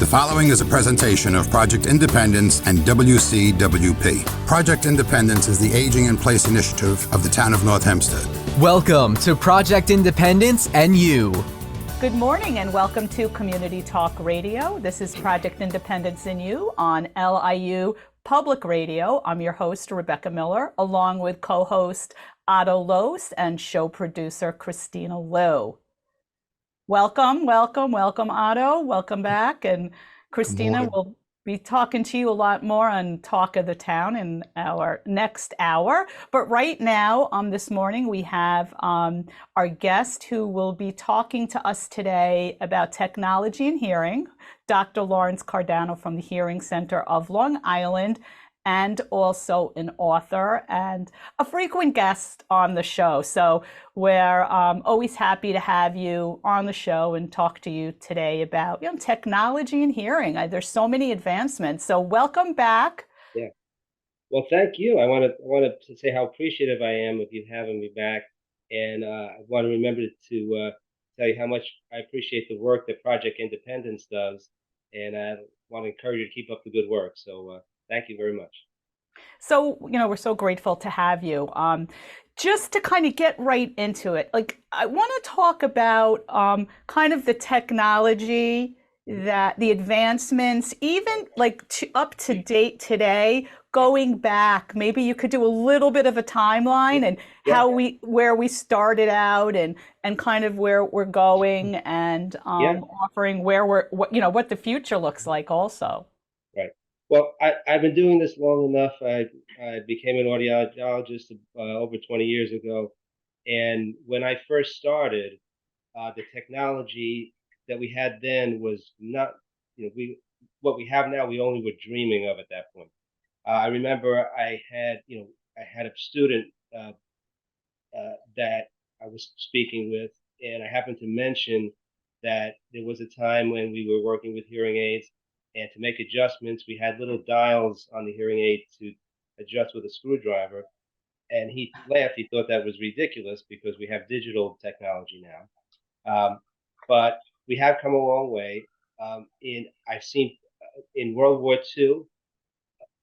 The following is a presentation of Project Independence and WCWP. Project Independence is the Aging in Place initiative of the town of North Hempstead. Welcome to Project Independence and You. Good morning and welcome to Community Talk Radio. This is Project Independence and You on LIU Public Radio. I'm your host, Rebecca Miller, along with co-host Otto Lohse and show producer Kristina Lowe. Welcome, Otto. Welcome back. And Kristina will be talking to you a lot more on Talk of the Town in our next hour. But right now, this morning, we have our guest who will be talking to us today about technology and hearing, Dr. Lawrence Cardano from the Hearing Center of Long Island, and also an author and a frequent guest on the show. So we're always happy to have you on the show and talk to you today about technology and hearing. There's so many advancements. So welcome back. Yeah. Well, thank you. I wanted to say how appreciative I am of you having me back. And I want to remember to tell you how much I appreciate the work that Project Independence does. And I want to encourage you to keep up the good work. So thank you very much. So, we're so grateful to have you. Just to kind of get right into it, I want to talk about kind of the technology, that the advancements, even up to date today, going back. Maybe you could do a little bit of a timeline and where we started out and kind of where we're going and offering what the future looks like also. Right. Well, I've been doing this long enough. I became an audiologist over 20 years ago. And when I first started, the technology that we had then was not, what we have now, we only were dreaming of at that point. I remember I had a student that I was speaking with, and I happened to mention that there was a time when we were working with hearing aids, and to make adjustments, we had little dials on the hearing aid to adjust with a screwdriver. And he laughed. He thought that was ridiculous because we have digital technology now. But we have come a long way. I've seen in World War II,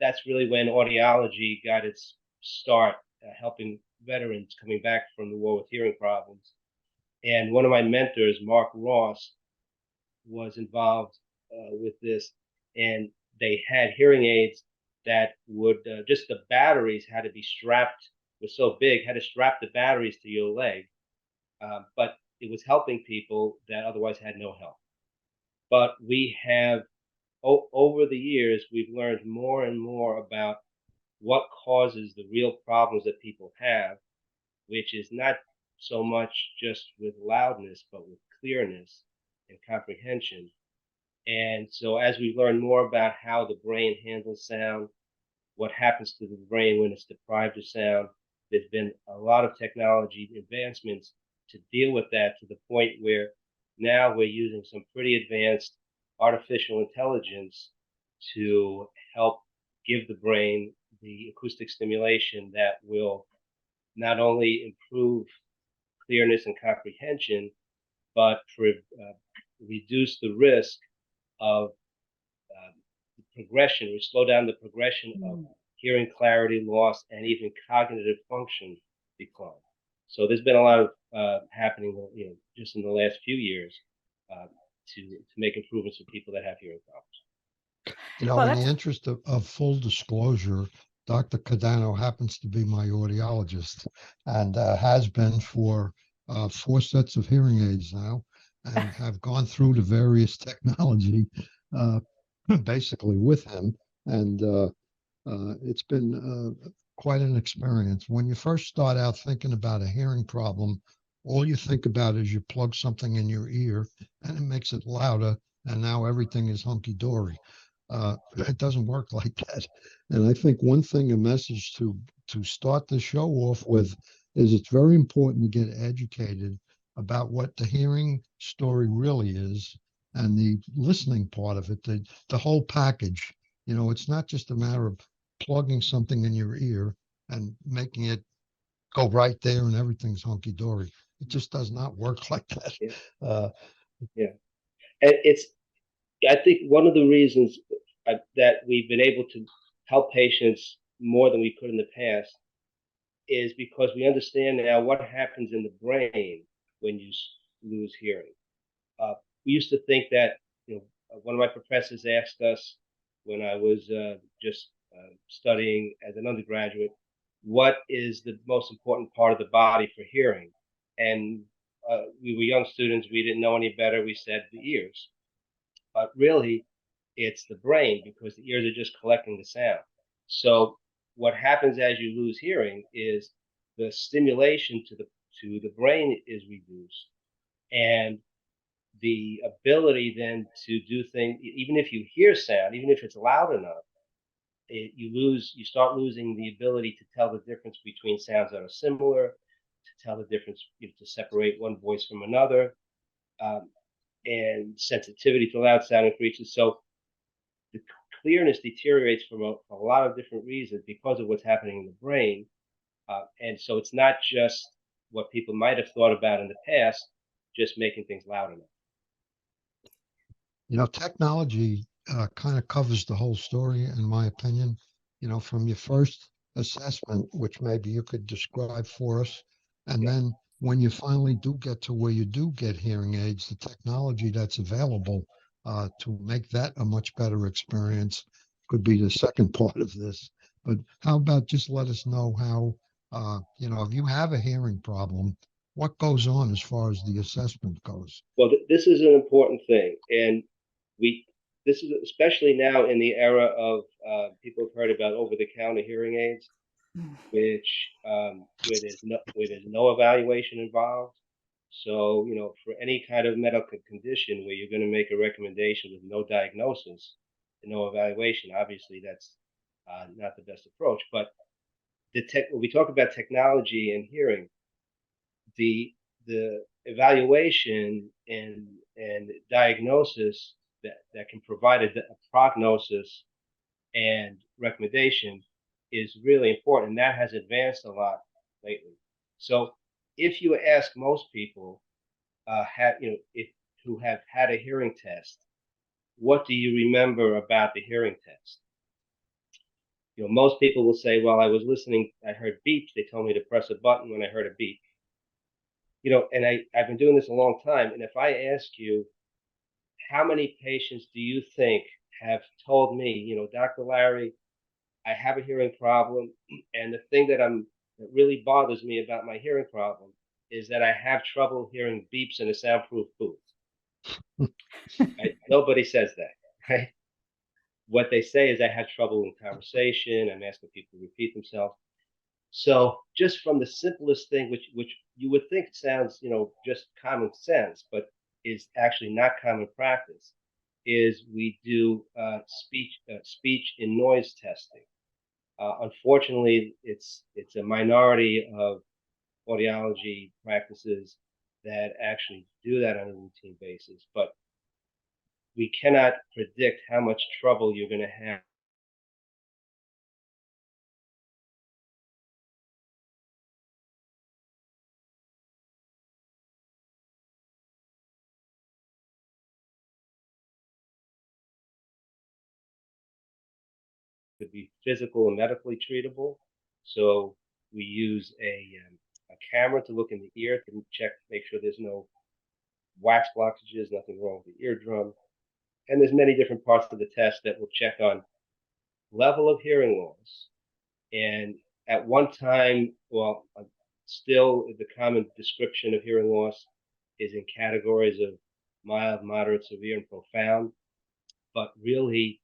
that's really when audiology got its start, helping veterans coming back from the war with hearing problems. And one of my mentors, Mark Ross, was involved with this, and they had hearing aids that would just the batteries had to be strapped, was so big, had to strap the batteries to your leg, but it was helping people that otherwise had no help. But we have over the years, we've learned more and more about what causes the real problems that people have, which is not so much just with loudness, but with clearness and comprehension. And so as we learn more about how the brain handles sound, what happens to the brain when it's deprived of sound, there's been a lot of technology advancements to deal with that, to the point where now we're using some pretty advanced artificial intelligence to help give the brain the acoustic stimulation that will not only improve clearness and comprehension, but reduce the risk of progression, or slow down the progression of hearing clarity loss and even cognitive function decline. So there's been a lot of happening, just in the last few years to make improvements for people that have hearing problems. In the interest of full disclosure, Dr. Cardano happens to be my audiologist and has been for 4 sets of hearing aids now, and have gone through the various technology basically with him. And it's been quite an experience. When you first start out thinking about a hearing problem, all you think about is you plug something in your ear and it makes it louder, and now everything is hunky-dory. It doesn't work like that. And I think one thing, a message to start the show off with, is it's very important to get educated about what the hearing story really is, and the listening part of it, the whole package. It's not just a matter of plugging something in your ear and making it go right there and everything's hunky-dory. It just does not work like that. Yeah. And I think one of the reasons that we've been able to help patients more than we could in the past is because we understand now what happens in the brain when you lose hearing. We used to think that, one of my professors asked us when I was just studying as an undergraduate, what is the most important part of the body for hearing? And we were young students, we didn't know any better. We said the ears. But really, it's the brain because the ears are just collecting the sound. So what happens as you lose hearing is the stimulation to the brain is reduced, and the ability then to do things, even if you hear sound, even if it's loud enough, you start losing the ability to tell the difference between sounds that are similar, to tell the difference, to separate one voice from another, um, and sensitivity to loud sound increases. So the clearness deteriorates from a lot of different reasons because of what's happening in the brain. And so it's not just what people might have thought about in the past, just making things loud enough. Technology kind of covers the whole story, in my opinion. From your first assessment, which maybe you could describe for us, and then when you finally do get to where you do get hearing aids, the technology that's available to make that a much better experience could be the second part of this. But how about just let us know how, if you have a hearing problem, what goes on as far as the assessment goes? Well, this is an important thing, and we this is especially now in the era of people have heard about over-the-counter hearing aids, which where there's no evaluation involved. So for any kind of medical condition where you're going to make a recommendation with no diagnosis and no evaluation, obviously that's not the best approach. But when we talk about technology and hearing, the evaluation and diagnosis that can provide a prognosis and recommendation is really important, and that has advanced a lot lately. So if you ask most people, who have had a hearing test, what do you remember about the hearing test? Most people will say, well, I was listening, I heard beeps, they told me to press a button when I heard a beep. And I've been doing this a long time, and if I ask you, how many patients do you think have told me, Dr. Larry, I have a hearing problem, and the thing that really bothers me about my hearing problem is that I have trouble hearing beeps in a soundproof booth. Right? Nobody says that, right? What they say is I have trouble in conversation. I'm asking people to repeat themselves. So just from the simplest thing, which you would think sounds, just common sense, but is actually not common practice, is we do speech and noise testing. Unfortunately, it's a minority of audiology practices that actually do that on a routine basis, but we cannot predict how much trouble you're going to have. Could be physical and medically treatable. So we use a camera to look in the ear to check, make sure there's no wax blockages, nothing wrong with the eardrum. And there's many different parts of the test that will check on level of hearing loss. And at one time, well, still the common description of hearing loss is in categories of mild, moderate, severe, and profound. But really,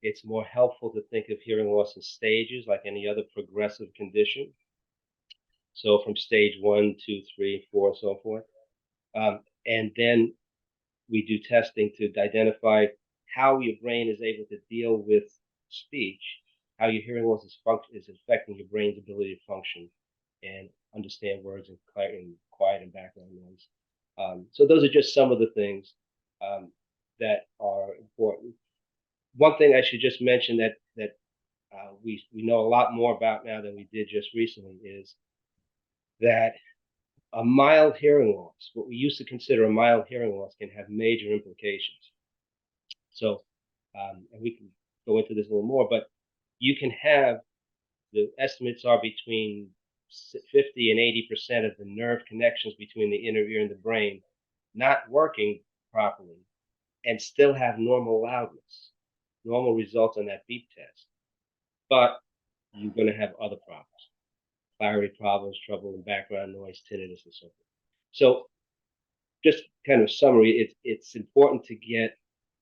it's more helpful to think of hearing loss in stages like any other progressive condition. So from stage 1, 2, 3, 4, so forth. And then we do testing to identify how your brain is able to deal with speech, how your hearing loss is affecting your brain's ability to function and understand words and quiet and background noise. So those are just some of the things that are important. One thing I should just mention that we know a lot more about now than we did just recently is that a mild hearing loss, what we used to consider a mild hearing loss, can have major implications. So, and we can go into this a little more, but you can have, the estimates are between 50 and 80% of the nerve connections between the inner ear and the brain not working properly and still have normal loudness, normal results on that beep test. But you're going to have other problems, clarity problems, trouble in background noise, tinnitus, and so forth. So just kind of summary, it's important to get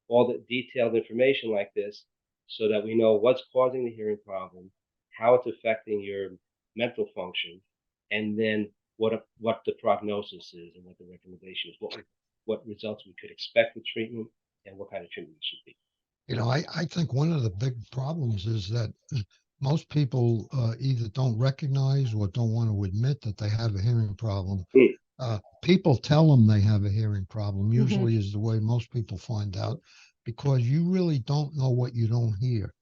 all the detailed information like this so that we know what's causing the hearing problem, how it's affecting your mental function, and then what the prognosis is and what the recommendation is, what results we could expect with treatment, and what kind of treatment it should be. You know, I think one of the big problems is that most people either don't recognize or don't want to admit that they have a hearing problem. People tell them they have a hearing problem, usually is the way most people find out, because you really don't know what you don't hear.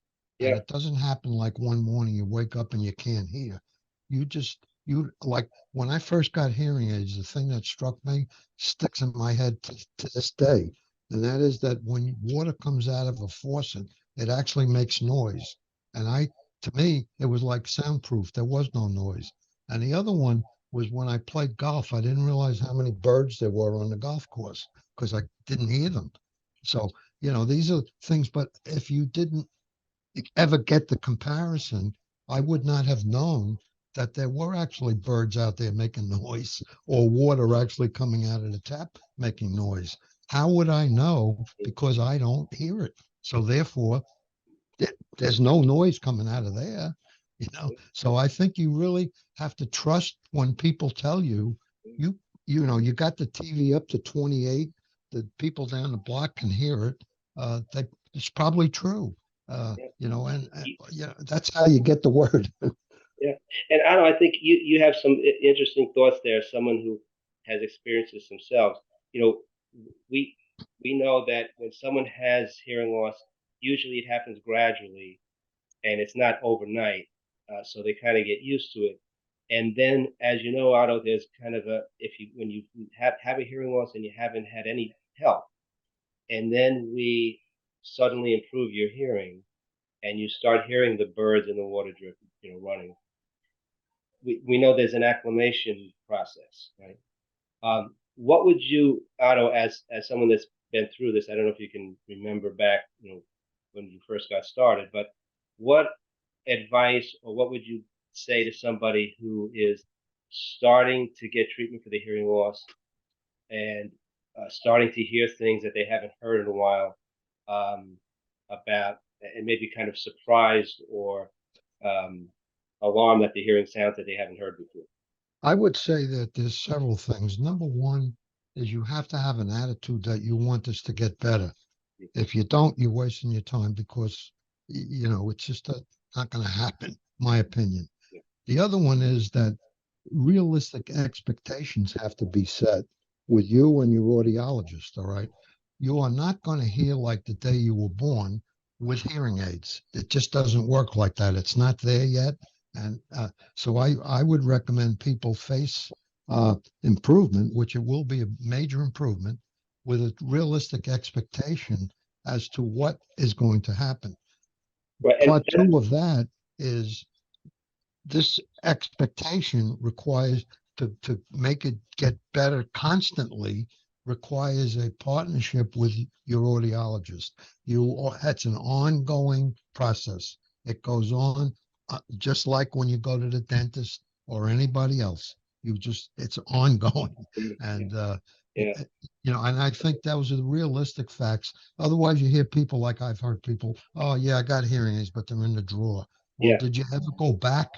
And Yeah. it doesn't happen like one morning you wake up and you can't hear. You like when I first got hearing aids, the thing that struck me sticks in my head to this day. And that is that when water comes out of a faucet, it actually makes noise. And to me, it was like soundproof. There was no noise. And the other one was when I played golf, I didn't realize how many birds there were on the golf course because I didn't hear them. So, you know, these are things, but if you didn't ever get the comparison, I would not have known that there were actually birds out there making noise or water actually coming out of the tap making noise. How would I know? Because I don't hear it. So therefore, there's no noise coming out of there, you know. So I think you really have to trust when people tell you, you know, you got the TV up to 28, the people down the block can hear it. That it's probably true. You know, and yeah, that's how you get the word. Yeah, and I think you have some interesting thoughts there. Someone who has experienced this themselves. You know, we we know that when someone has hearing loss, usually it happens gradually, and it's not overnight. So they kind of get used to it. And then, as you know, Otto, there's kind of a, if you when you have a hearing loss and you haven't had any help, and then we suddenly improve your hearing, and you start hearing the birds and the water drip, running. We know there's an acclimation process, right? What would you, Otto, as someone that's been through this, I don't know if you can remember back, when you first got started, but what advice or what would you say to somebody who is starting to get treatment for the hearing loss and starting to hear things that they haven't heard in a while, about, and maybe kind of surprised or alarmed at the hearing sounds that they haven't heard before? I would say that there's several things. Number one is you have to have an attitude that you want this to get better. If you don't, you're wasting your time because, you know, it's just not going to happen, my opinion. Yeah. The other one is that realistic expectations have to be set with you and your audiologist, all right? You are not going to hear like the day you were born with hearing aids. It just doesn't work like that. It's not there yet. And so I would recommend people face improvement, which it will be a major improvement, with a realistic expectation as to what is going to happen. Right, Part two of that is this expectation requires to make it get better constantly requires a partnership with your audiologist. That's an ongoing process. It goes on just like when you go to the dentist or anybody else. It's ongoing, and yeah, you know, and I think those are the realistic facts. Otherwise, you hear people like I've heard people, oh yeah, I got hearing aids, but they're in the drawer. Well, yeah, did you ever go back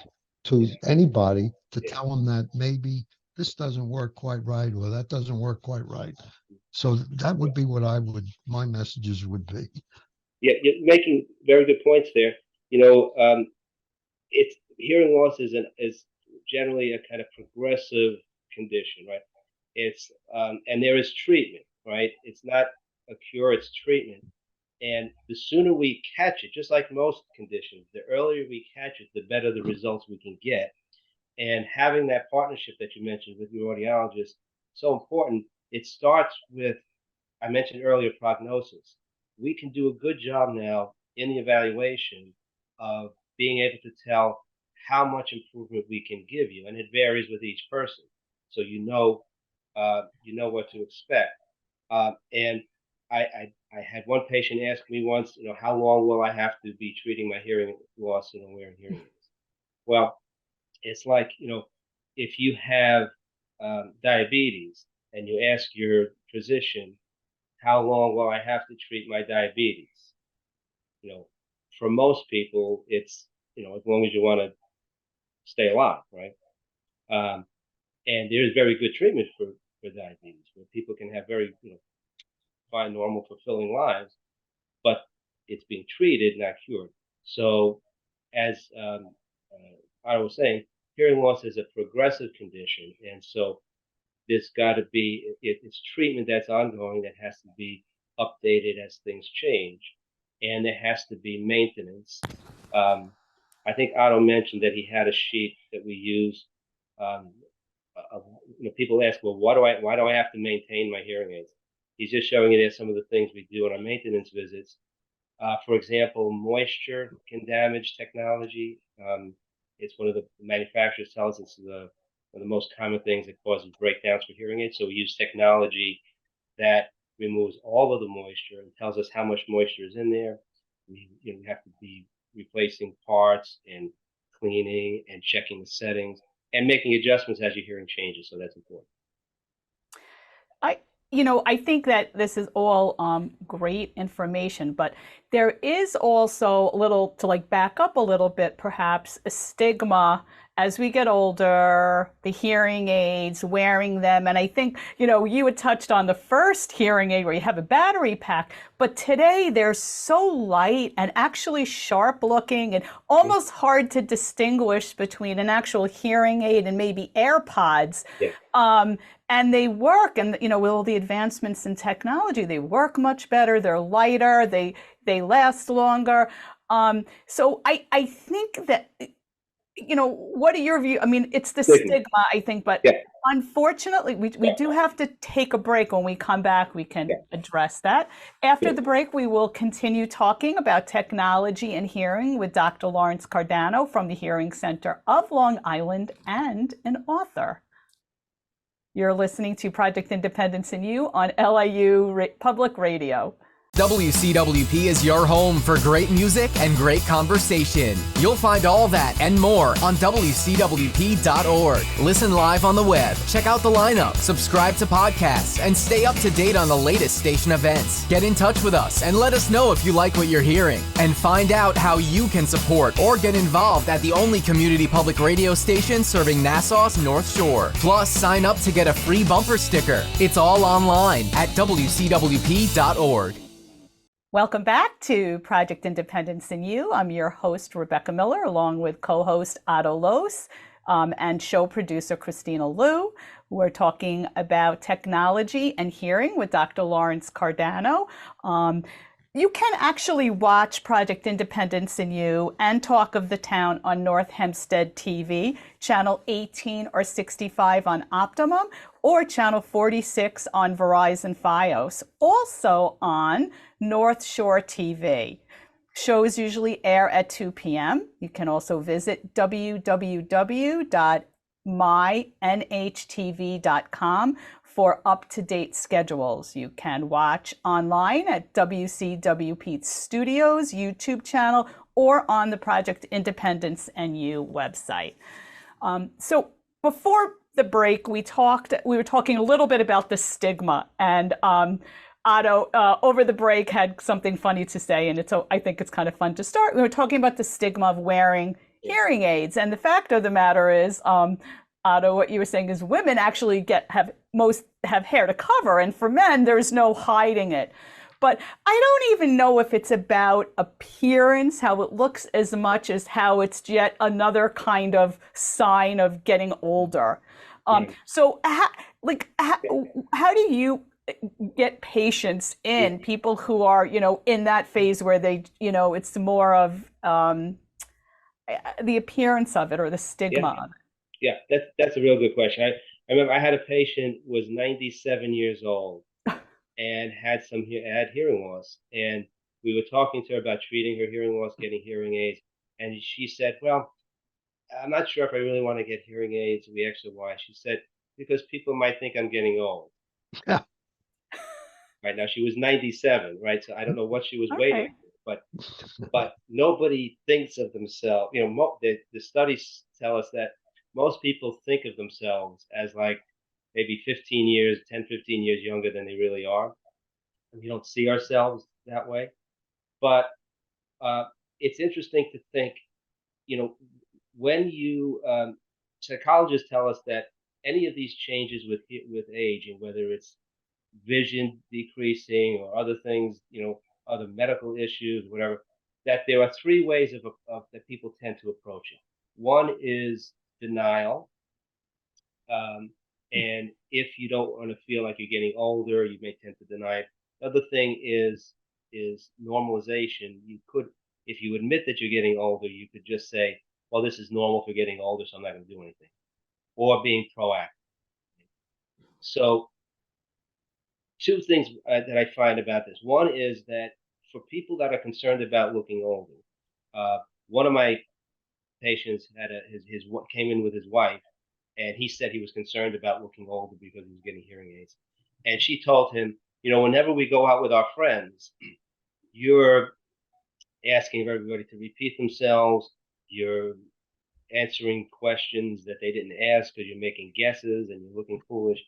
to anybody to yeah, tell them that maybe this doesn't work quite right or that doesn't work quite right? So that would be what my messages would be. yeah. You're making very good points there. You know, it's hearing loss is generally a kind of progressive condition, right? It's and there is treatment, right? It's not a cure; it's treatment. And the sooner we catch it, just like most conditions, the earlier we catch it, the better the results we can get. And having that partnership that you mentioned with your audiologist, so important. It starts with, I mentioned earlier, prognosis. we can do a good job now in the evaluation of being able to tell how much improvement we can give you, and it varies with each person. So you know what to expect. And I had one patient ask me once, how long will I have to be treating my hearing loss, wearing hearing aids? Well, it's like, if you have diabetes and you ask your physician, how long will I have to treat my diabetes? For most people, it's, as long as you want to stay alive, right? Um, and there's very good treatment for diabetes, where people can have very, fine, normal, fulfilling lives, but it's being treated, not cured. So, as I was saying, hearing loss is a progressive condition, and so there's got to be it's treatment that's ongoing that has to be updated as things change, and there has to be maintenance. I think Otto mentioned that he had a sheet that we use. Um, People ask, well, why do I have to maintain my hearing aids? He's just showing it as some of the things we do on our maintenance visits. For example, moisture can damage technology. It's one of the manufacturers tells us one of the most common things that causes breakdowns for hearing aids. So we use technology that removes all of the moisture and tells us how much moisture is in there. We have to be replacing parts and cleaning and checking the settings and making adjustments as your hearing changes. So that's important. I think that this is all great information, but there is also a little, to like back up a little bit, perhaps a stigma as we get older, the hearing aids, wearing them. And I think, you had touched on the first hearing aid where you have a battery pack, but today they're so light and actually sharp looking and almost hard to distinguish between an actual hearing aid and maybe AirPods. Yeah. And they work, and with all the advancements in technology, they work much better. They're lighter. They last longer. So I think that, what are your views? I mean, it's the stigma, I think, but Yeah. unfortunately, we do have to take a break. When we come back, we can address that. After the break, we will continue talking about technology and hearing with Dr. Lawrence Cardano from the Hearing Center of Long Island and an author. You're listening to Project Independence in You on LIU Public Radio. WCWP is your home for great music and great conversation. You'll find all that and more on WCWP.org. Listen live on the web, check out the lineup, subscribe to podcasts, and stay up to date on the latest station events. Get in touch with us and let us know if you like what you're hearing. And find out how you can support or get involved at the only community public radio station serving Nassau's North Shore. Plus, sign up to get a free bumper sticker. It's all online at WCWP.org. Welcome back to Project Independence in You. I'm your host, Rebecca Miller, along with co-host Otto Lohse and show producer Kristina Liu. We're talking about technology and hearing with Dr. Lawrence Cardano. You can actually watch Project Independence in You and Talk of the Town on North Hempstead TV, channel 18 or 65 on Optimum, or channel 46 on Verizon Fios. Also on North Shore TV. Shows usually air at 2 p.m. You can also visit www.mynhtv.com for up-to-date schedules. You can watch online at WCWP Studios YouTube channel or on the Project Independence NU website. So before the break, we were talking a little bit about the stigma, and Otto, over the break, had something funny to say, and I think it's kind of fun to start. We were talking about the stigma of wearing hearing aids, and the fact of the matter is, Otto, what you were saying is women actually have hair to cover, and for men, there's no hiding it. But I don't even know if it's about appearance, how it looks, as much as how it's yet another kind of sign of getting older. So, how do you get patients in, people who are, in that phase where they, it's more of the appearance of it or the stigma of it? Yeah, that's a real good question. I remember I had a patient who was 97 years old, and had hearing loss. And we were talking to her about treating her hearing loss, getting hearing aids, and she said, "Well, I'm not sure if I really want to get hearing aids." We asked her why. She said, "Because people might think I'm getting old." Yeah. Right now, she was 97, right? So I don't know what she was waiting Okay. for, but nobody thinks of themselves. You know, the studies tell us that most people think of themselves as like maybe 15 years, 10, 15 years younger than they really are. And we don't see ourselves that way. But uh, it's interesting to think, you know, when you psychologists tell us that any of these changes with aging, whether it's vision decreasing or other things, you know, other medical issues, whatever, that there are three ways of that people tend to approach it. One is denial, and if you don't want to feel like you're getting older, you may tend to deny it. The other thing is normalization. You could, if you admit that you're getting older, you could just say, "Well, this is normal for getting older, so I'm not going to do anything," or being proactive. So, two things that I find about this. One is that for people that are concerned about looking older, one of my patients had his came in with his wife, and he said he was concerned about looking older because he was getting hearing aids. And she told him, you know, whenever we go out with our friends, you're asking everybody to repeat themselves. You're answering questions that they didn't ask because you're making guesses and you're looking foolish.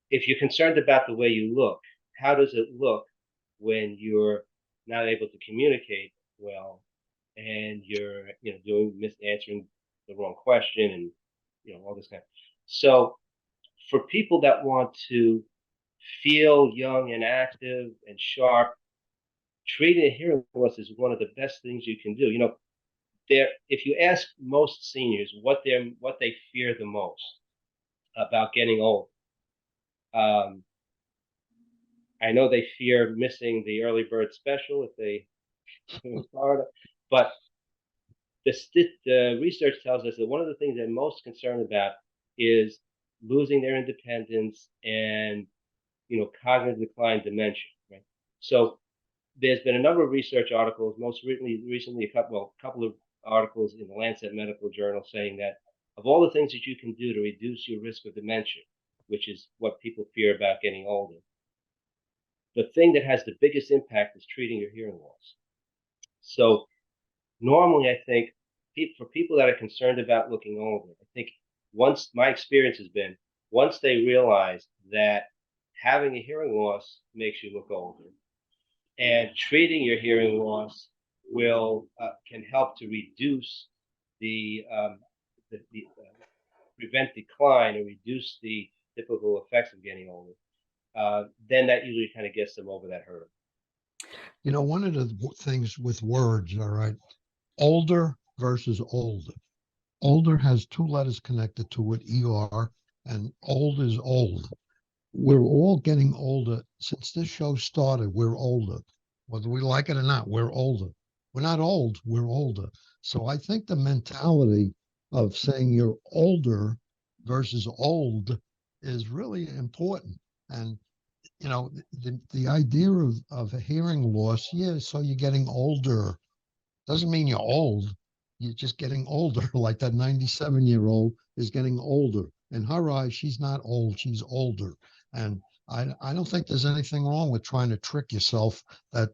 If you're concerned about the way you look, how does it look when you're not able to communicate well and you're, you know, answering the wrong question and, you know, all this kind of. So for people that want to feel young and active and sharp, treating a hearing loss is one of the best things you can do. You know, there, if you ask most seniors what they fear the most about getting old, um, I know they fear missing the early bird special if they in Florida, but the research tells us that one of the things they're most concerned about is losing their independence and, you know, cognitive decline, dementia. Right. So there's been a number of research articles, most recently a couple of articles in the Lancet Medical Journal saying that of all the things that you can do to reduce your risk of dementia, which is what people fear about getting older, the thing that has the biggest impact is treating your hearing loss. So normally, I think for people that are concerned about looking older, I think once my experience has been, once they realize that having a hearing loss makes you look older, and treating your hearing loss will can help to reduce the prevent decline or reduce the typical effects of getting older. Then that usually kind of gets them over that hurdle. You know, one of the things with words, all right, older versus old. Older has two letters connected to it, ER, and old is old. We're all getting older. Since this show started, we're older. Whether we like it or not, we're older. We're not old, we're older. So I think the mentality of saying you're older versus old is really important. And you know, the idea of a hearing loss, yeah, so you're getting older. Doesn't mean you're old. You're just getting older, like that 97-year-old is getting older. In her eyes, she's not old, she's older. And I don't think there's anything wrong with trying to trick yourself that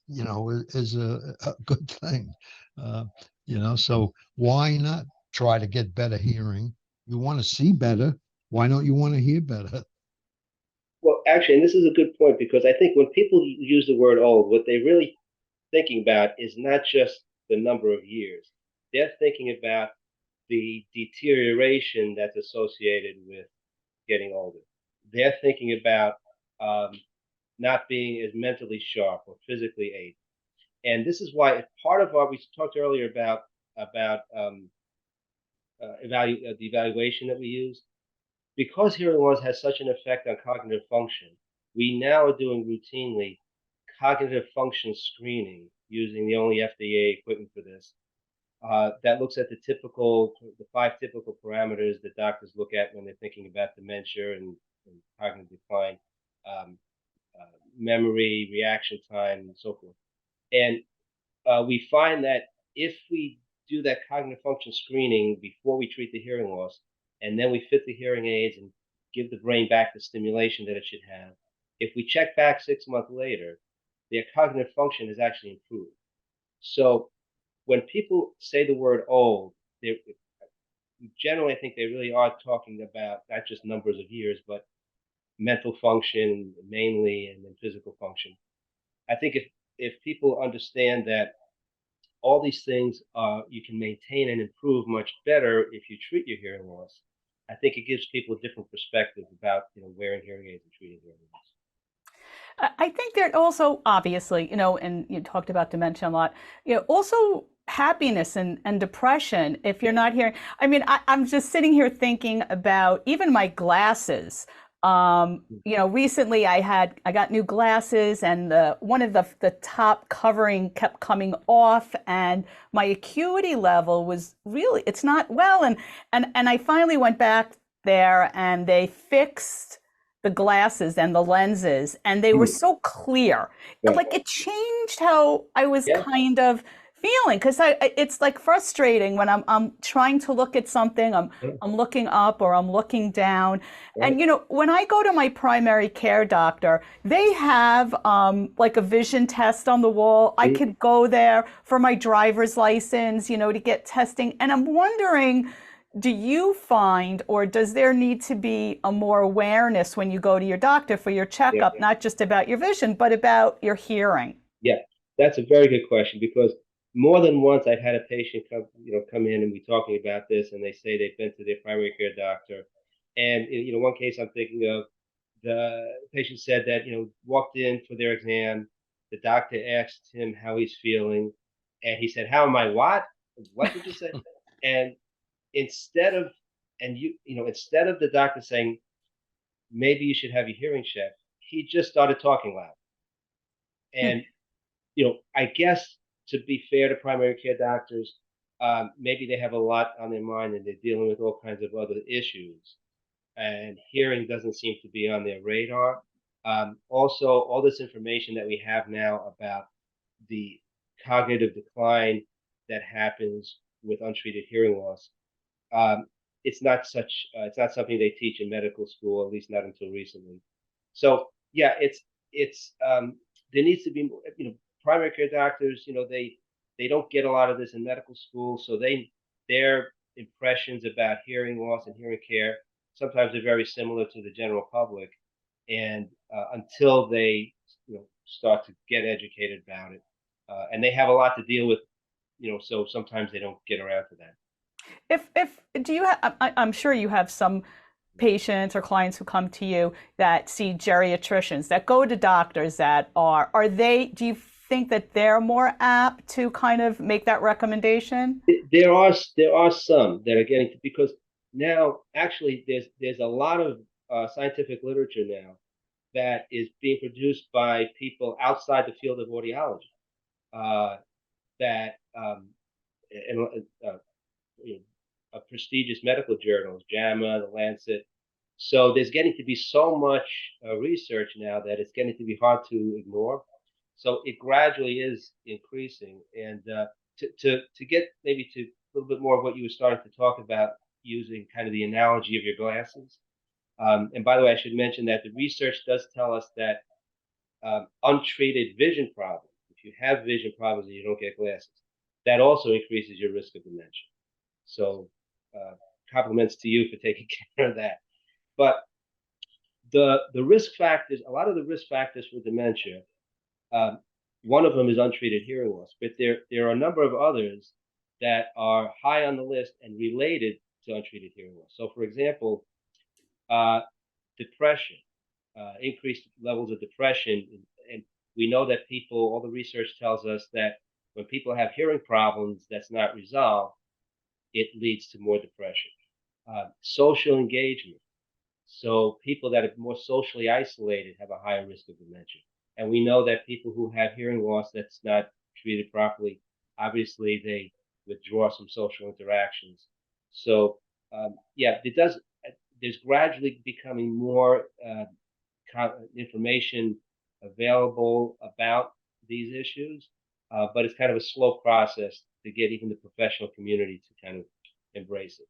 you know is a good thing. Uh, you know, so why not try to get better hearing? You want to see better. Why don't you want to hear better? Well, actually, and this is a good point because I think when people use the word old, what they're really thinking about is not just the number of years. They're thinking about the deterioration that's associated with getting older. They're thinking about not being as mentally sharp or physically able. And this is why part of what we talked earlier about the evaluation that we use, because hearing loss has such an effect on cognitive function. We now are doing routinely cognitive function screening using the only FDA equipment for this. That looks at the five typical parameters that doctors look at when they're thinking about dementia and cognitive decline. Um, memory, reaction time, and so forth. And we find that if we do that cognitive function screening before we treat the hearing loss, and then we fit the hearing aids and give the brain back the stimulation that it should have, if we check back 6 months later, their cognitive function has actually improved. So when people say the word old, generally I think they really are talking about not just numbers of years, but mental function mainly, and then physical function. I think if people understand that all these things you can maintain and improve much better if you treat your hearing loss, I think it gives people a different perspective about wearing hearing aids and treating hearing loss. I think there also, obviously, and you talked about dementia a lot, also happiness and depression if you're not hearing. I mean, I'm just sitting here thinking about even my glasses. Recently I got new glasses, and one of the top covering kept coming off, and my acuity level was really, it's not well. And I finally went back there and they fixed the glasses and the lenses, and they were so clear. Right. Like, it changed how I was Yeah. kind of feeling, because it's like frustrating when I'm trying to look at something, I'm looking up or I'm looking down. Right. And when I go to my primary care doctor, they have like a vision test on the wall. I could go there for my driver's license, to get testing. And I'm wondering, do you find, or does there need to be a more awareness when you go to your doctor for your checkup, not just about your vision, but about your hearing? Yeah, that's a very good question, because more than once I've had a patient come in and be talking about this, and they say they've been to their primary care doctor, and one case I'm thinking of, the patient said that walked in for their exam, the doctor asked him how he's feeling, and he said, "How am I? What did you say?" And instead of instead of the doctor saying maybe you should have your hearing checked, he just started talking loud. And I guess, to be fair to primary care doctors, maybe they have a lot on their mind and they're dealing with all kinds of other issues, and hearing doesn't seem to be on their radar. Also, all this information that we have now about the cognitive decline that happens with untreated hearing loss, it's not something they teach in medical school, at least not until recently. So yeah, it's there needs to be more, primary care doctors, they don't get a lot of this in medical school, so their impressions about hearing loss and hearing care sometimes are very similar to the general public, and until they start to get educated about it, and they have a lot to deal with, so sometimes they don't get around to that. If do you have, I'm sure you have some patients or clients who come to you that see geriatricians, that go to doctors, that are they, do you think that they're more apt to kind of make that recommendation? There are some that are getting to, because now actually there's a lot of scientific literature now that is being produced by people outside the field of audiology, that and prestigious medical journals, JAMA, the Lancet. So there's getting to be so much research now that it's getting to be hard to ignore. So it gradually is increasing. And to get maybe to a little bit more of what you were starting to talk about, using kind of the analogy of your glasses. And by the way, I should mention that the research does tell us that untreated vision problems, if you have vision problems and you don't get glasses, that also increases your risk of dementia. So compliments to you for taking care of that. But the risk factors, a lot of the risk factors for dementia, one of them is untreated hearing loss, but there are a number of others that are high on the list and related to untreated hearing loss. So, for example, depression, increased levels of depression, and we know that all the research tells us that when people have hearing problems that's not resolved, it leads to more depression. Social engagement. So people that are more socially isolated have a higher risk of dementia. And we know that people who have hearing loss that's not treated properly, obviously they withdraw some social interactions. So there's gradually becoming more information available about these issues, but it's kind of a slow process to get even the professional community to kind of embrace it.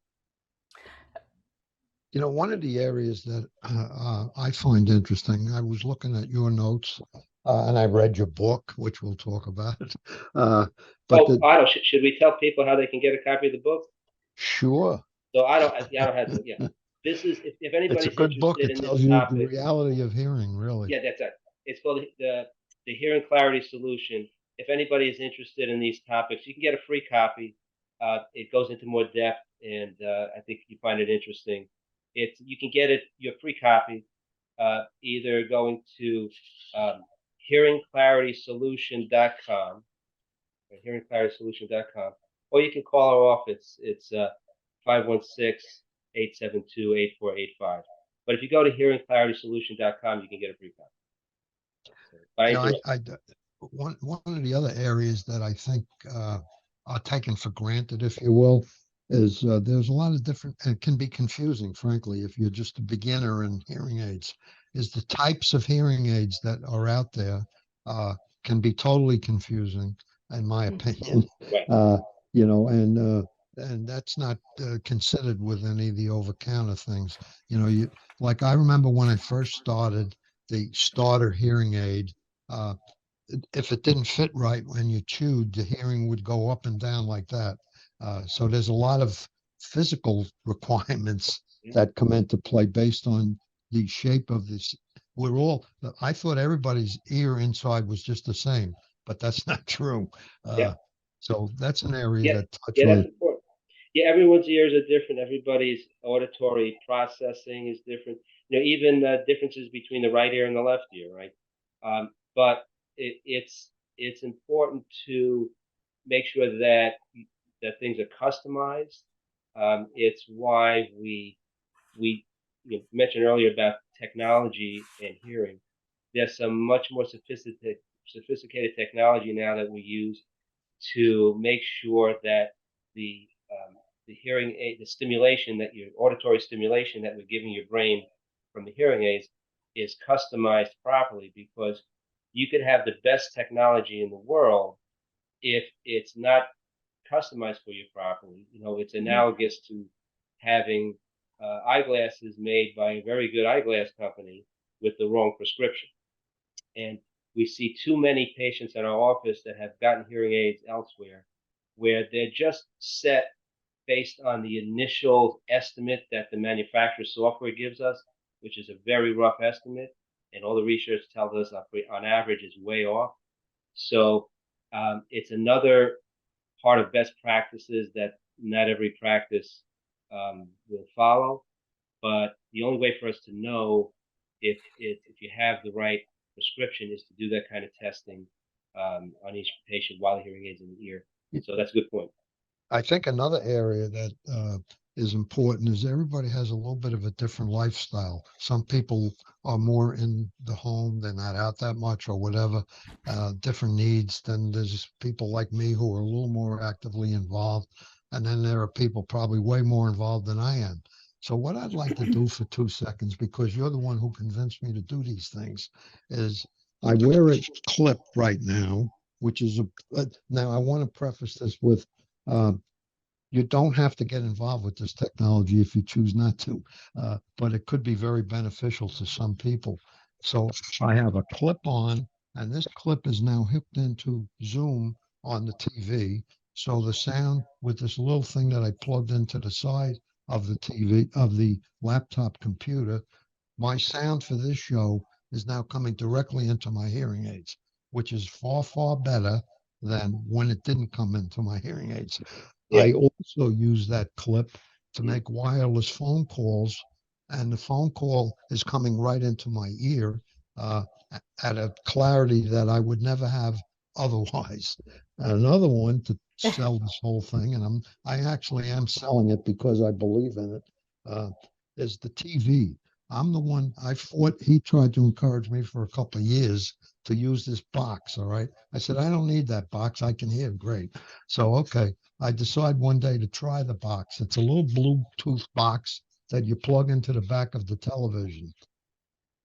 You know, one of the areas that I find interesting, I was looking at your notes and I read your book, which we'll talk about. But Otto, should we tell people how they can get a copy of the book? Sure. So I don't have to. Yeah, this is if It's a anybody's good book. interested It in tells this you the topic. reality of hearing, really. Yeah, that's it. It's called the Hearing Clarity Solution. If anybody is interested in these topics, you can get a free copy. It goes into more depth, and I think you find it interesting. You can get your free copy either going to hearingclaritysolution.com, hearingclaritysolution.com, or you can call our office. It's 516-872-8485. But if you go to hearingclaritysolution.com, you can get a free copy. One of the other areas that I think are taken for granted, if you will, is there's a lot of different, and it can be confusing, frankly, if you're just a beginner in hearing aids, is the types of hearing aids that are out there can be totally confusing, in my opinion. You know, and that's not considered with any of the over-counter things. You know, like I remember when I first started the starter hearing aid, if it didn't fit right when you chewed, the hearing would go up and down like that. So there's a lot of physical requirements that come into play based on the shape of this. I thought everybody's ear inside was just the same, but that's not true. So that's an area that touches that's important. Yeah, everyone's ears are different. Everybody's auditory processing is different. You know, even differences between the right ear and the left ear, right? But it's important to make sure that things are customized. It's why we mentioned earlier about technology and hearing. There's some much more sophisticated technology now that we use to make sure that the hearing aid, the stimulation that your auditory stimulation that we're giving your brain from the hearing aids is customized properly, because you could have the best technology in the world if it's not customized for you properly. You know, it's analogous to having eyeglasses made by a very good eyeglass company with the wrong prescription. And we see too many patients in our office that have gotten hearing aids elsewhere where they're just set based on the initial estimate that the manufacturer software gives us, which is a very rough estimate. And all the research tells us on average is way off. So it's another part of best practices that not every practice will follow. But the only way for us to know if you have the right prescription is to do that kind of testing on each patient while the hearing aid's in the ear. So that's a good point. I think another area that is important is everybody has a little bit of a different lifestyle. Some people are more in the home, they're not out that much or whatever, different needs. Then there's people like me who are a little more actively involved. And then there are people probably way more involved than I am. So what I'd like to do for 2 seconds, because you're the one who convinced me to do these things, is I wear a clip right now, which is now I want to preface this with, you don't have to get involved with this technology if you choose not to, but it could be very beneficial to some people. So I have a clip on, and this clip is now hooked into Zoom on the TV. So the sound with this little thing that I plugged into the side of the TV, of the laptop computer, my sound for this show is now coming directly into my hearing aids, which is far, far better than when it didn't come into my hearing aids. I also use that clip to make wireless phone calls, and the phone call is coming right into my ear at a clarity that I would never have otherwise. And another one to sell this whole thing, and I actually am selling it because I believe in it, is the TV. I'm the one he tried to encourage me for a couple of years to use this box. All right. I said, I don't need that box. I can hear great. So, okay. I decide one day to try the box. It's a little Bluetooth box that you plug into the back of the television.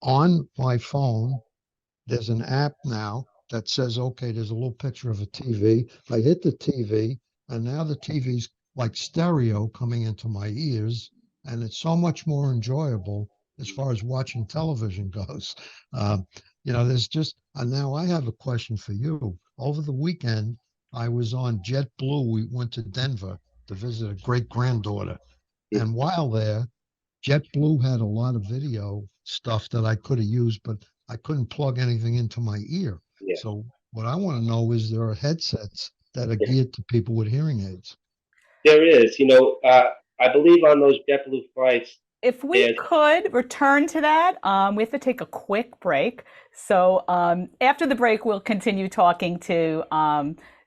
On my phone, there's an app now that says, okay, there's a little picture of a TV. I hit the TV, and now the TV's like stereo coming into my ears, and it's so much more enjoyable as far as watching television goes. Um, there's just, and now I have a question for you. Over the weekend, I was on JetBlue. We went to Denver to visit a great granddaughter. And while there, JetBlue had a lot of video stuff that I could have used, but I couldn't plug anything into my ear. Yeah. So what I want to know is, there are headsets that are Yeah. geared to people with hearing aids. There is, I believe on those JetBlue flights, If we could return to that, we have to take a quick break. So after the break, we'll continue talking to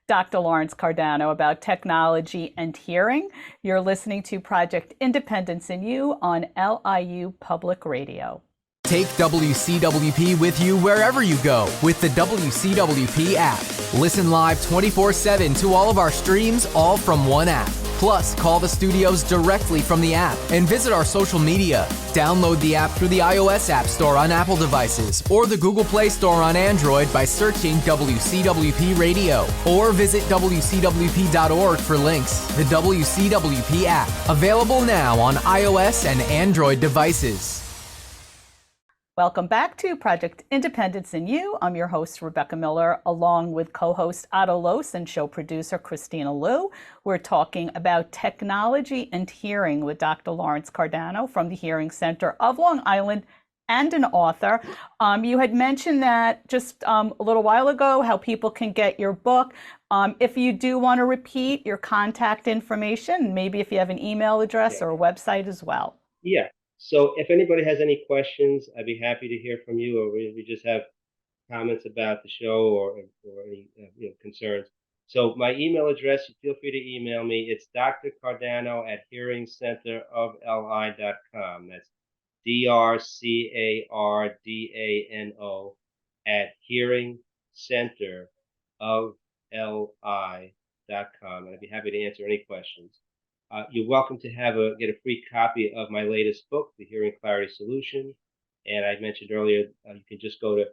Dr. Lawrence Cardano about technology and hearing. You're listening to Project Independence in You on LIU Public Radio. Take WCWP with you wherever you go with the WCWP app. Listen live 24/7 to all of our streams, all from one app. Plus, call the studios directly from the app and visit our social media. Download the app through the iOS App Store on Apple devices or the Google Play Store on Android by searching WCWP Radio, or visit WCWP.org for links. The WCWP app, available now on iOS and Android devices. Welcome back to Project Independence in You. I'm your host, Rebecca Miller, along with co-host Otto Lohse and show producer Kristina Liu. We're talking about technology and hearing with Dr. Lawrence Cardano from the Hearing Center of Long Island and an author. You had mentioned that just a little while ago, how people can get your book. If you do want to repeat your contact information, maybe if you have an email address or a website as well. Yeah. So if anybody has any questions, I'd be happy to hear from you, or if you just have comments about the show or any concerns. So my email address, feel free to email me. It's drcardano@hearingcenterofli.com. That's DRCARDANO @hearingcenterofli.com. And I'd be happy to answer any questions. You're welcome to get a free copy of my latest book, The Hearing Clarity Solution. And I mentioned earlier, you can just go to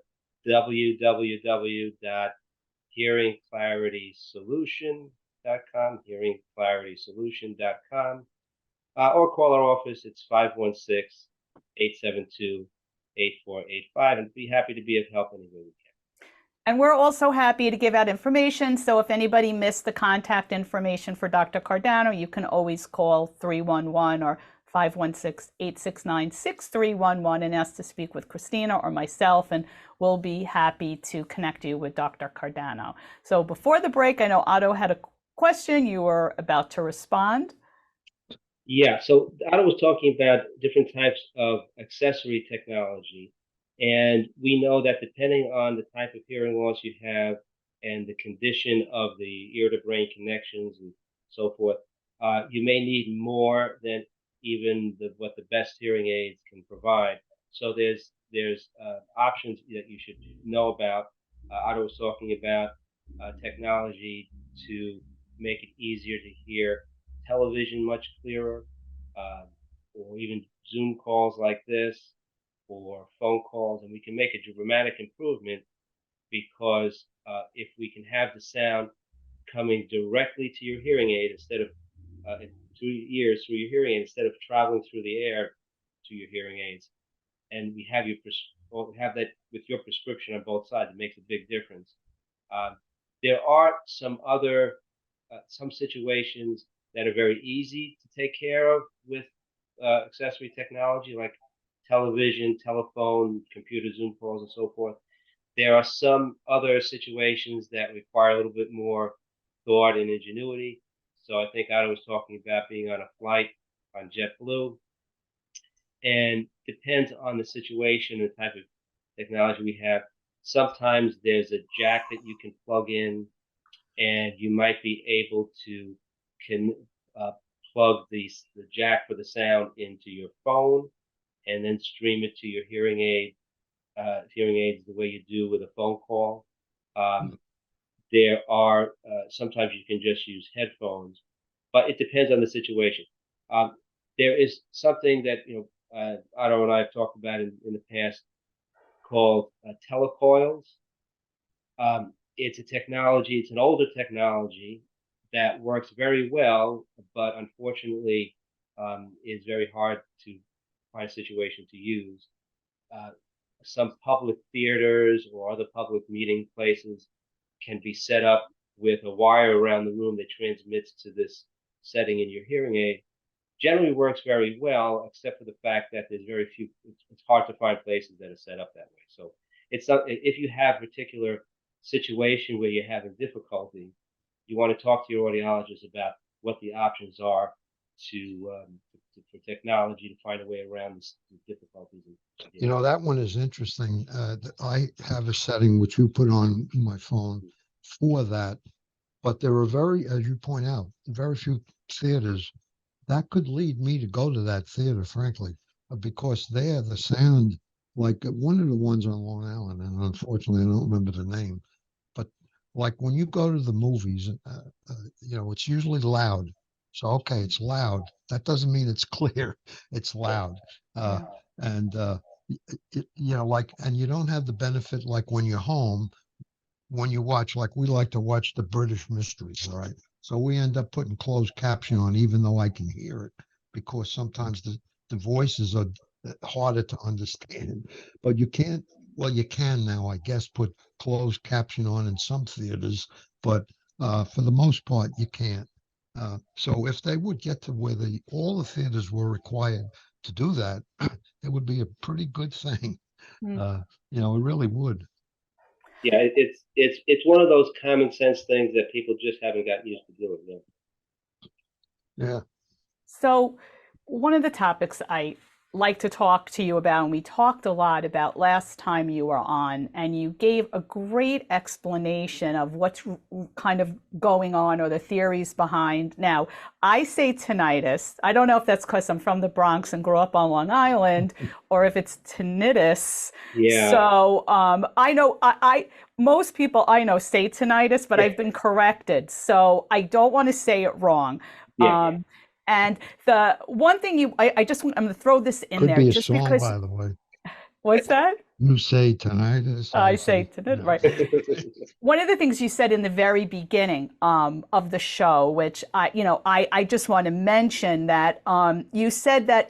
www.hearingclaritysolution.com, hearingclaritysolution.com, or call our office. It's 516-872-8485, and be happy to be of help any way we can. And we're also happy to give out information. So if anybody missed the contact information for Dr. Cardano, you can always call 311 or 516-869-6311 and ask to speak with Kristina or myself, and we'll be happy to connect you with Dr. Cardano. So before the break, I know Otto had a question you were about to respond. Yeah, so Otto was talking about different types of accessory technology. And we know that depending on the type of hearing loss you have and the condition of the ear-to-brain connections and so forth, you may need more than even what the best hearing aids can provide. So there's options that you should know about. Otto was talking about technology to make it easier to hear television much clearer, or even Zoom calls like this, or phone calls, and we can make a dramatic improvement because if we can have the sound coming directly to your hearing aid instead of through your ears, through your hearing aid, instead of traveling through the air to your hearing aids, and we have have that with your prescription on both sides, it makes a big difference. There are some situations that are very easy to take care of with accessory technology, like television, telephone, computer Zoom calls, and so forth. There are some other situations that require a little bit more thought and ingenuity. So I think Otto was talking about being on a flight on JetBlue, and depends on the situation and the type of technology we have. Sometimes there's a jack that you can plug in, and you might be able to plug the jack for the sound into your phone, and then stream it to your hearing aids the way you do with a phone call. There are sometimes you can just use headphones, but it depends on the situation. There is something that Otto and I have talked about in the past called telecoils. It's a technology, it's an older technology that works very well, but unfortunately is very hard to find a situation to use. Some public theaters or other public meeting places can be set up with a wire around the room that transmits to this setting in your hearing aid. Generally works very well, except for the fact that there's very few, it's hard to find places that are set up that way. So it's not, if you have a particular situation where you're having difficulty, you want to talk to your audiologist about what the options are for technology to find a way around the difficulties. You know, that one is interesting. I have a setting which you put on my phone for that, but there are as you point out, very few theaters that could lead me to go to that theater, frankly, because there the sound, like one of the ones on Long Island, and unfortunately I don't remember the name, but like when you go to the movies, it's usually loud. So okay, it's loud. That doesn't mean it's clear. It's loud, Yeah. and and you don't have the benefit like when you're home when you watch, like we like to watch the British mysteries, all right? So we end up putting closed caption on, even though I can hear it, because sometimes the voices are harder to understand. But you can't, well, you can now, I guess, put closed caption on in some theaters, but for the most part, you can't. So if they would get to where all the theaters were required to do that, it would be a pretty good thing. Mm. It really would. Yeah, it's one of those common sense things that people just haven't gotten used to doing. Yeah. Yeah. So, one of the topics I like to talk to you about, and we talked a lot about last time you were on, and you gave a great explanation of what's kind of going on or the theories behind. Now, I say tinnitus. I don't know if that's because I'm from the Bronx and grew up on Long Island, or if it's tinnitus. Yeah. So I know most people I know say tinnitus, but I've been corrected. So I don't want to say it wrong. Yeah. And the one thing I'm going to throw this in Could there be a just song, because, by the way. what's that? You say tinnitus, I I say say, tinnitus, right. One of the things you said in the very beginning of the show, which I just want to mention that you said that,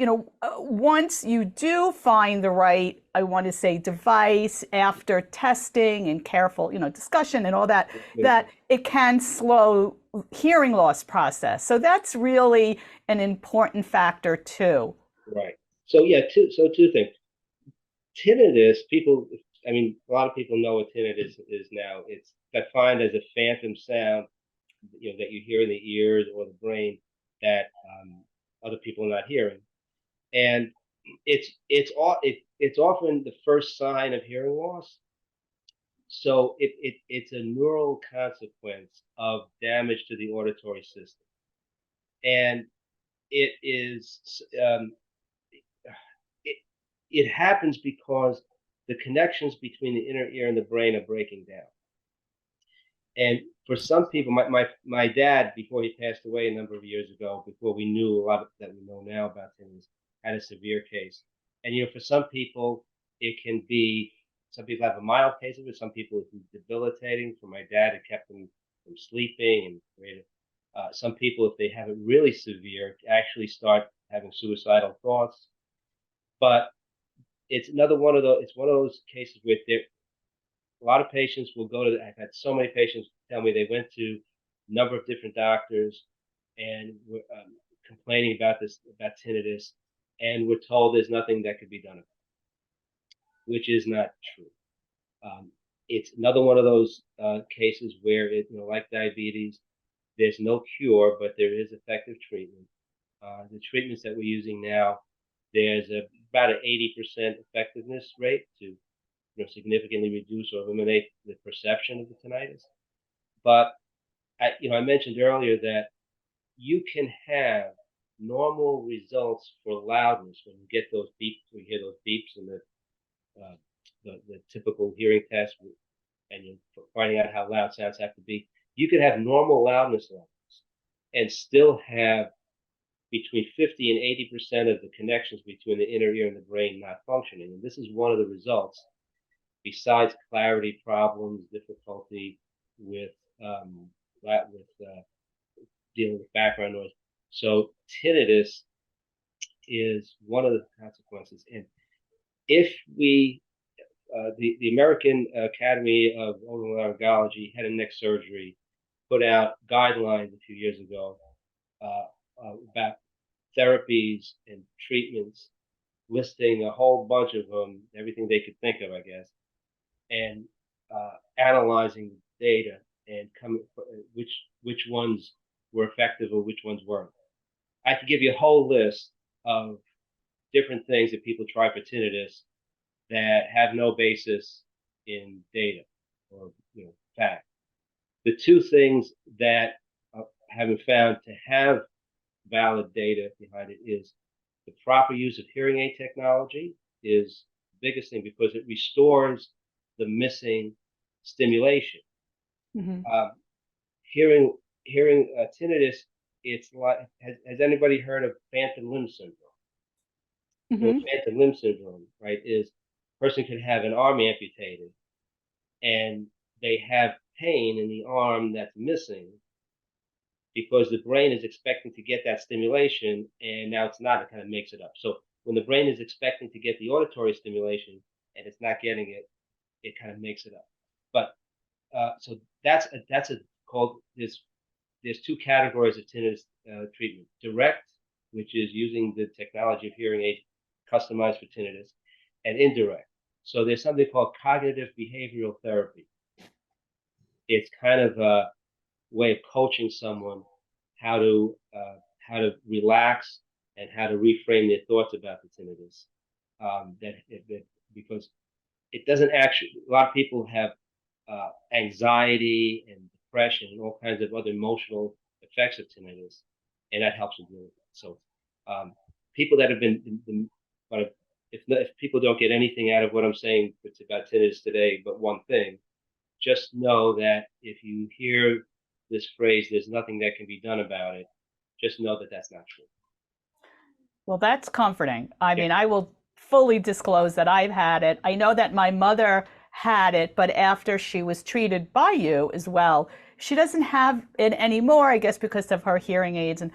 once you do find the right, I want to say, device after testing and careful, discussion and all that, that it can slow hearing loss process. So that's really an important factor too. Right. So yeah, two things. Tinnitus, a lot of people know what tinnitus is now. It's defined as a phantom sound, that you hear in the ears or the brain that other people are not hearing, and it's often the first sign of hearing loss. So it's a neural consequence of damage to the auditory system, and it is it happens because the connections between the inner ear and the brain are breaking down. And for some people, my dad, before he passed away a number of years ago, before we knew a lot that we know now about things, had a severe case. And for some people, some people have a mild case of it. Some people it's debilitating. For my dad, it kept him from sleeping and created. Some people, if they have it really severe, actually start having suicidal thoughts. But it's one of those cases where a lot of patients will go to. I've had so many patients tell me they went to a number of different doctors and were complaining about tinnitus, and were told there's nothing that could be done about it, which is not true. It's another one of those cases where like diabetes, there's no cure, but there is effective treatment. The treatments that we're using now, there's about an 80% effectiveness rate to significantly reduce or eliminate the perception of the tinnitus. But I mentioned earlier that you can have normal results for loudness when you get those beeps, when you hear those beeps in the typical hearing test, and you're finding out how loud sounds have to be. You could have normal loudness levels and still have between 50 and 80% of the connections between the inner ear and the brain not functioning. And this is one of the results. besides clarity problems, difficulty with dealing with background noise. So tinnitus is one of the consequences. And if we, the American Academy of Audiology head and neck surgery put out guidelines a few years ago about therapies and treatments, listing a whole bunch of them, everything they could think of, I guess, and analyzing data and which ones were effective or which ones weren't. I could give you a whole list of different things that people try for tinnitus that have no basis in data or fact. The two things that have been found to have valid data behind it is the proper use of hearing aid technology is the biggest thing, because it restores the missing stimulation. Mm-hmm. Hearing tinnitus, it's like, has anybody heard of phantom limb syndrome? Mm-hmm. Well, phantom limb syndrome, right, is a person could have an arm amputated and they have pain in the arm that's missing because the brain is expecting to get that stimulation, and now it's not. It kind of makes it up. So when the brain is expecting to get the auditory stimulation and it's not getting it, it kind of makes it up. But so that's called this. There's two categories of tinnitus treatment: direct, which is using the technology of hearing aid customized for tinnitus, and indirect. So there's something called cognitive behavioral therapy. It's kind of a way of coaching someone how to relax and how to reframe their thoughts about the tinnitus. Because it doesn't actually. A lot of people have anxiety and depression and all kinds of other emotional effects of tinnitus, and that helps them deal with that. So people that have been if people don't get anything out of what I'm saying, it's about tinnitus today, but one thing, just know that if you hear this phrase, there's nothing that can be done about it, just know that that's not true. Well, that's comforting. I mean, I will fully disclose that I've had it. I know that my mother had it, but after she was treated by you as well, she doesn't have it anymore, I guess, because of her hearing aids. And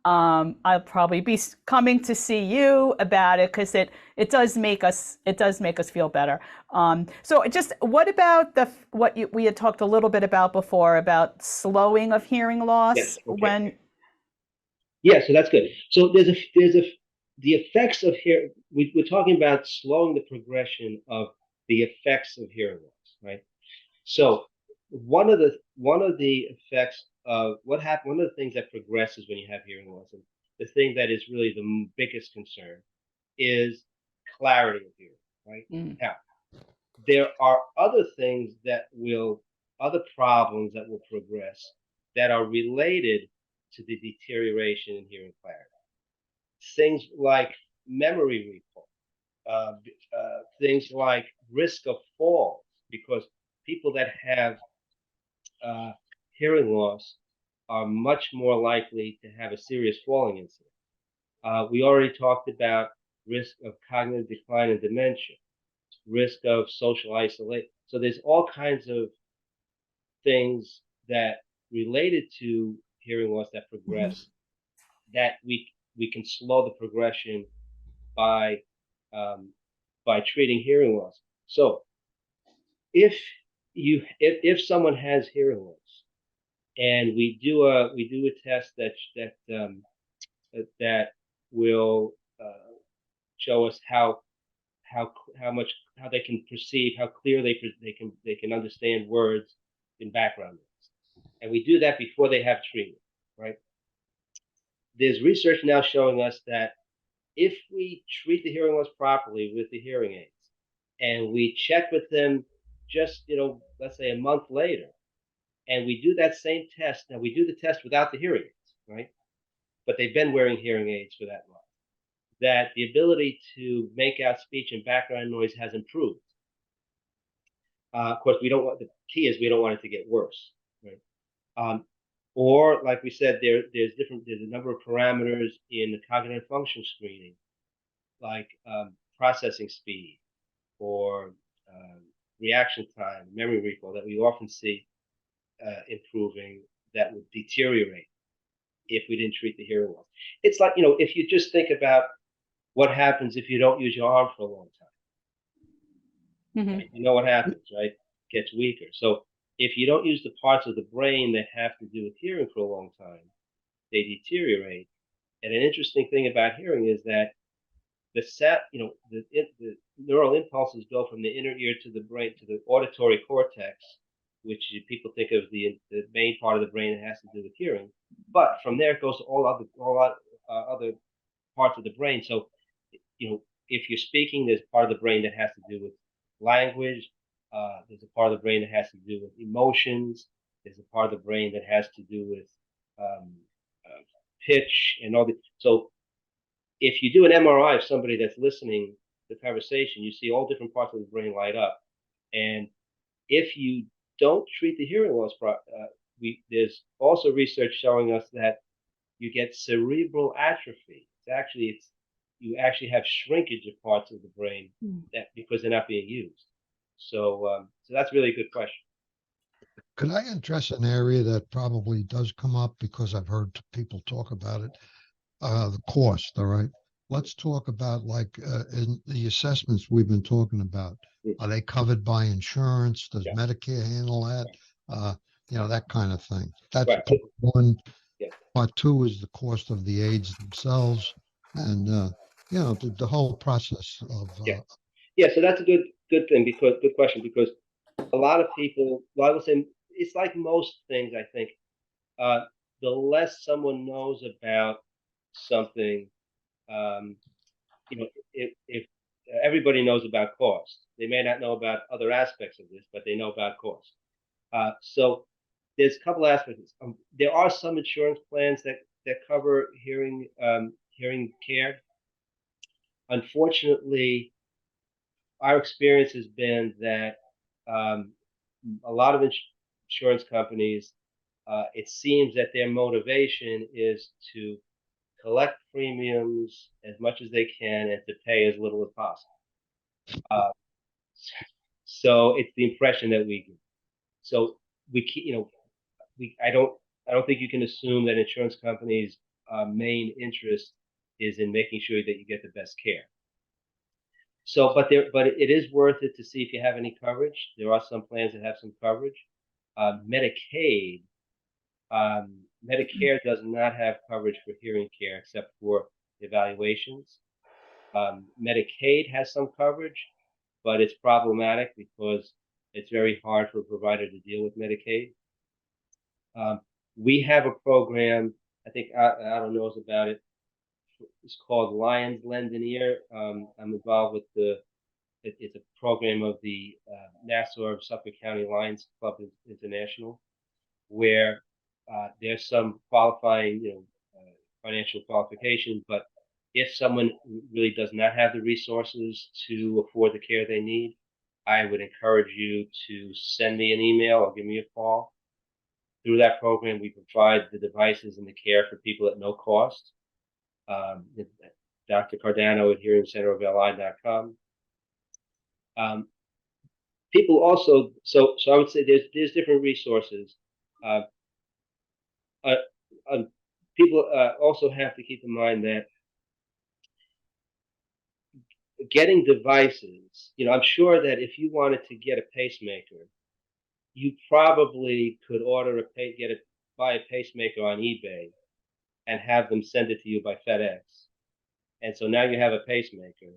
I'll probably be coming to see you about it, because it does make us feel better. So just what about we had talked a little bit about before about slowing of hearing loss? Yes, okay. So that's good. So there's the effects of we're talking about slowing the progression of the effects of hearing loss, right? So one of the effects of one of the things that progresses when you have hearing loss, and the thing that is really the biggest concern, is clarity of hearing, right? Now, there are other problems that will progress that are related to the deterioration in hearing clarity. Things like memory recall, things like risk of falls, because people that have hearing loss are much more likely to have a serious falling incident. We already talked about risk of cognitive decline and dementia, risk of social isolation. So there's all kinds of things that related to hearing loss that progress, that we can slow the progression by treating hearing loss. So if someone has hearing loss, and we do a test that will show us how they can perceive, how clear they can understand words in background noise, and we do that before they have treatment, right? There's research now showing us that if we treat the hearing loss properly with the hearing aids, and we check with them just, let's say a month later, and we do that same test. Now, we do the test without the hearing aids, right? But they've been wearing hearing aids for that long, that the ability to make out speech and background noise has improved. Of course, the key is we don't want it to get worse, right? Or, like we said, there's a number of parameters in the cognitive function screening, like processing speed, or reaction time, memory recall that we often see improving, that would deteriorate if we didn't treat the hearing loss. It's like, if you just think about what happens if you don't use your arm for a long time. Mm-hmm. Right? You know what happens, right? It gets weaker. So if you don't use the parts of the brain that have to do with hearing for a long time, they deteriorate. And an interesting thing about hearing is that the neural impulses go from the inner ear to the brain, to the auditory cortex, which people think of the main part of the brain that has to do with hearing. But from there it goes to all other parts of the brain. So, if you're speaking, there's part of the brain that has to do with language. There's a part of the brain that has to do with emotions. There's a part of the brain that has to do with pitch and all that. So if you do an MRI of somebody that's listening to the conversation, you see all different parts of the brain light up. And if you don't treat the hearing loss, there's also research showing us that you get cerebral atrophy. You actually have shrinkage of parts of the brain because they're not being used. So that's really a good question. Could I address an area that probably does come up because I've heard people talk about it? The cost, all right? Let's talk about in the assessments we've been talking about. Are they covered by insurance? Does Medicare handle that? That kind of thing. That's right. Part one. Yeah. Part two is the cost of the aids themselves, and the whole process of. So that's a good thing, good question, because a lot of people, I would say, it's like most things. I think the less someone knows about something, if everybody knows about cost, they may not know about other aspects of this, but they know about cost. So there's a couple aspects. There are some insurance plans that cover hearing care. Unfortunately, our experience has been that a lot of insurance companies, it seems that their motivation is to collect premiums as much as they can and to pay as little as possible. So it's the impression that we get. So I don't think you can assume that insurance companies' main interest is in making sure that you get the best care. So, but it is worth it to see if you have any coverage. There are some plans that have some coverage. Medicare does not have coverage for hearing care except for evaluations. Medicaid has some coverage, but it's problematic because it's very hard for a provider to deal with Medicaid. We have a program, I think Otto knows about it. It's called Lions Lend an Ear. I'm involved with it's a program of the Nassau Suffolk County Lions Club International, where there's some qualifying, financial qualifications, but if someone really does not have the resources to afford the care they need, I would encourage you to send me an email or give me a call. Through that program, we provide the devices and the care for people at no cost. Dr. Cardano at hearingcenterofli.com. People also, so I would say there's different resources. People also have to keep in mind that getting devices, I'm sure that if you wanted to get a pacemaker, you probably could buy a pacemaker on eBay and have them send it to you by FedEx. And so now you have a pacemaker,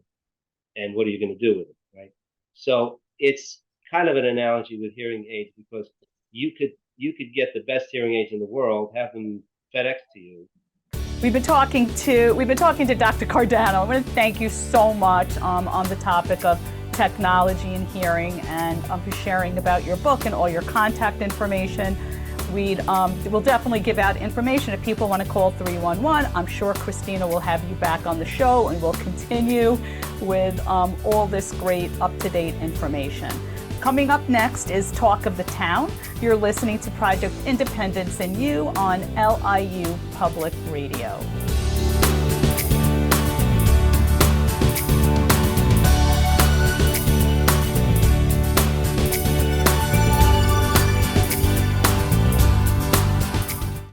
and what are you going to do with it, right? So it's kind of an analogy with hearing aids, because you could get the best hearing aids in the world, have them FedEx to you. We've been talking to Dr. Cardano. I want to thank you so much on the topic of technology and hearing, and for sharing about your book and all your contact information. We'll definitely give out information if people want to call 311. I'm sure Kristina will have you back on the show, and we'll continue with all this great up-to-date information. Coming up next is Talk of the Town. You're listening to Project Independence in You on LIU Public Radio.